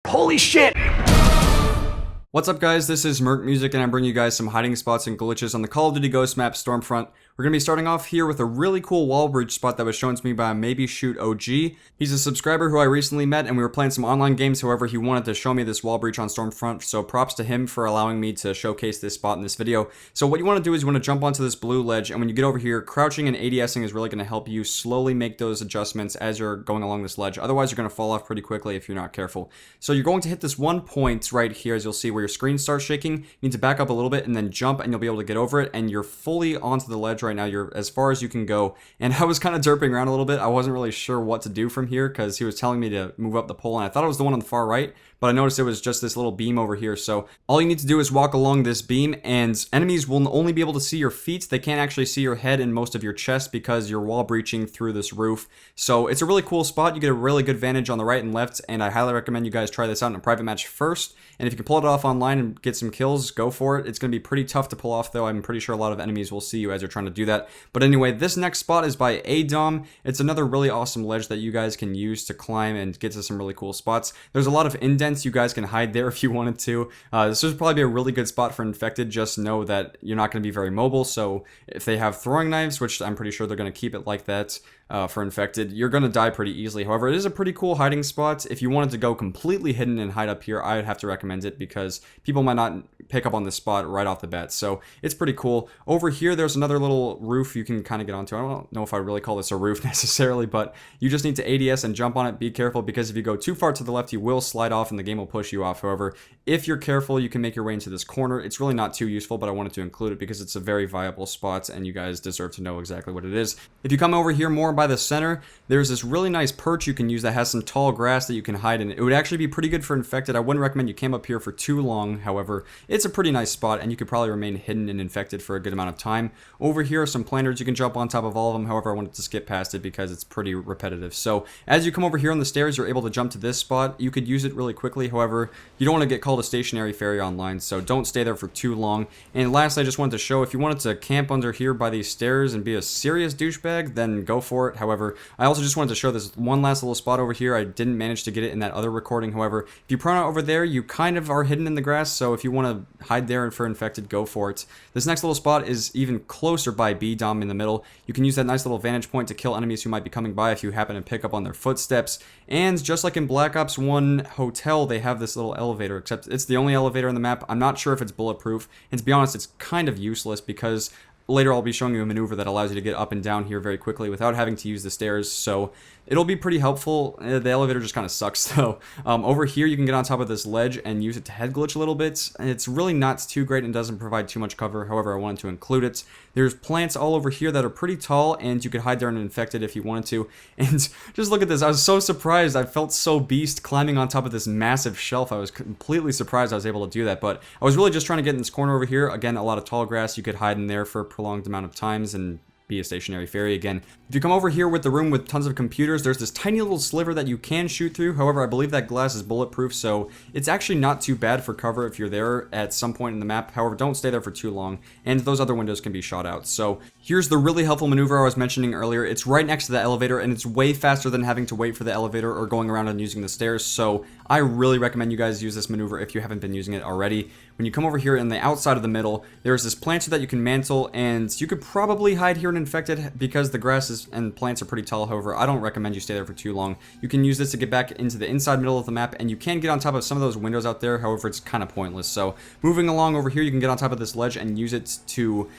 Holy shit! What's up guys, this is Merc Music and I'm bringing you guys some hiding spots and glitches on the Call of Duty Ghosts map Stormfront. We're going to be starting off here with a really cool wall breach spot that was shown to me by Maybe Shoot OG. He's a subscriber who I recently met and we were playing some online games, however he wanted to show me this wall breach on Stormfront, so props to him for allowing me to showcase this spot in this video. So what you want to do is you want to jump onto this blue ledge, and when you get over here, crouching and ADSing is really going to help you slowly make those adjustments as you're going along this ledge. Otherwise you're going to fall off pretty quickly if you're not careful. So you're going to hit this one point right here, as you'll see, where your screen starts shaking. You need to back up a little bit and then jump, and you'll be able to get over it, and you're fully onto the ledge right now. You're as far as you can go, and I was kind of derping around a little bit. I wasn't really sure what to do from here because he was telling me to move up the pole, and I thought it was the one on the far right, but I noticed it was just this little beam over here. So all you need to do is walk along this beam, and enemies will only be able to see your feet. They can't actually see your head and most of your chest because you're wall breaching through this roof. So it's a really cool spot. You get a really good vantage on the right and left, and I highly recommend you guys try this out in a private match first. And if you can pull it off online and get some kills, go for it. It's going to be pretty tough to pull off, though. I'm pretty sure a lot of enemies will see you as you're trying to do that. But anyway, this next spot is by Dom. It's another really awesome ledge that you guys can use to climb and get to some really cool spots. There's a lot of indents you guys can hide there if you wanted to. This would probably be a really good spot for infected. Just know that you're not going to be very mobile, so if they have throwing knives, which I'm pretty sure they're going to keep it like that, for infected, you're going to die pretty easily. However, it is a pretty cool hiding spot. If you wanted to go completely hidden and hide up here, I would have to recommend it because people might not pick up on this spot right off the bat. So it's pretty cool. Over here, there's another little roof you can kind of get onto. I don't know if I really call this a roof necessarily, but you just need to ADS and jump on it. Be careful because if you go too far to the left, you will slide off and the game will push you off. However, if you're careful, you can make your way into this corner. It's really not too useful, but I wanted to include it because it's a very viable spot and you guys deserve to know exactly what it is. If you come over here more by the center, there's this really nice perch you can use that has some tall grass that you can hide in. It would actually be pretty good for infected. I wouldn't recommend you camp up here for too long. However, it's a pretty nice spot and you could probably remain hidden and infected for a good amount of time. Over here are some planters. You can jump on top of all of them. However, I wanted to skip past it because it's pretty repetitive. So as you come over here on the stairs, you're able to jump to this spot. You could use it really quickly. However, you don't want to get called a stationary ferry online, so don't stay there for too long. And lastly, I just wanted to show, if you wanted to camp under here by these stairs and be a serious douchebag, then go for it. However, I also just wanted to show this one last little spot over here. I didn't manage to get it in that other recording. However, if you prone out over there, you kind of are hidden in the grass, so if you want to hide there for infected, go for it. This next little spot is even closer by Dom in the middle. You can use that nice little vantage point to kill enemies who might be coming by if you happen to pick up on their footsteps. And just like in Black Ops 1 Hotel, they have this little elevator, except it's the only elevator in the map. I'm not sure if it's bulletproof, and to be honest, it's kind of useless because later I'll be showing you a maneuver that allows you to get up and down here very quickly without having to use the stairs, so it'll be pretty helpful. The elevator just kind of sucks though. Over here you can get on top of this ledge and use it to head glitch a little bit. It's really not too great and doesn't provide too much cover. However, I wanted to include it. There's plants all over here that are pretty tall and you could hide there and infected if you wanted to. And just look at this. I was so surprised. I felt so beast climbing on top of this massive shelf. I was completely surprised I was able to do that, but I was really just trying to get in this corner over here. Again, a lot of tall grass. You could hide in there for a prolonged amount of times and be a stationary ferry again. If you come over here with the room with tons of computers, there's this tiny little sliver that you can shoot through. However, I believe that glass is bulletproof, so it's actually not too bad for cover if you're there at some point in the map. However, don't stay there for too long, and those other windows can be shot out. So here's the really helpful maneuver I was mentioning earlier. It's right next to the elevator, and it's way faster than having to wait for the elevator or going around and using the stairs, so I really recommend you guys use this maneuver if you haven't been using it already. When you come over here in the outside of the middle, there's this planter that you can mantle, and you could probably hide here and infected because the grass and plants are pretty tall. However, I don't recommend you stay there for too long. You can use this to get back into the inside middle of the map, and you can get on top of some of those windows out there. However, it's kind of pointless. So moving along over here, you can get on top of this ledge and use it to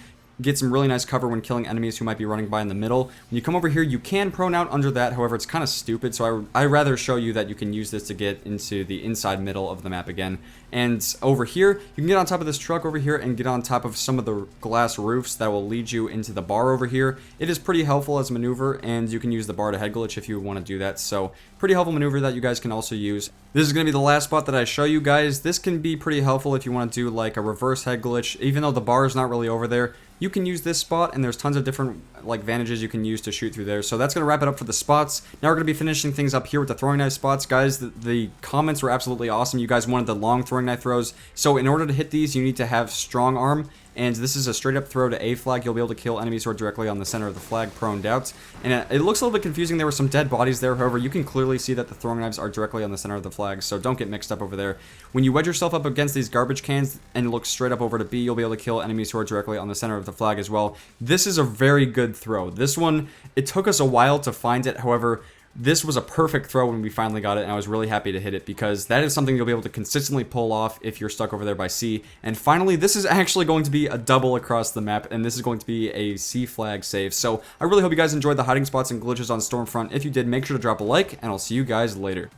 get some really nice cover when killing enemies who might be running by in the middle. When you come over here, you can prone out under that. However, it's kind of stupid, so I rather show you that you can use this to get into the inside middle of the map again. And over here, you can get on top of this truck over here and get on top of some of the glass roofs that will lead you into the bar over here. It is pretty helpful as a maneuver, and you can use the bar to head glitch if you want to do that. So pretty helpful maneuver that you guys can also use. This is going to be the last spot that I show you guys. This can be pretty helpful if you want to do like a reverse head glitch. Even though the bar is not really over there, you can use this spot, and there's tons of different like vantages you can use to shoot through there. So that's going to wrap it up for the spots. Now we're going to be finishing things up here with the throwing knife spots. Guys, the comments were absolutely awesome. You guys wanted the long throwing knife throws. So in order to hit these, you need to have strong arm. And this is a straight up throw to A flag. You'll be able to kill enemies who are directly on the center of the flag, proned out. And it looks a little bit confusing. There were some dead bodies there. However, you can clearly see that the throwing knives are directly on the center of the flag, so don't get mixed up over there. When you wedge yourself up against these garbage cans and look straight up over to B, you'll be able to kill enemies who are directly on the center of the flag as well. This is a very good throw. This one, it took us a while to find it. However, this was a perfect throw when we finally got it, and I was really happy to hit it because that is something you'll be able to consistently pull off if you're stuck over there by C. And finally, this is actually going to be a double across the map, and this is going to be a C flag save. So I really hope you guys enjoyed the hiding spots and glitches on Stormfront. If you did, make sure to drop a like, and I'll see you guys later.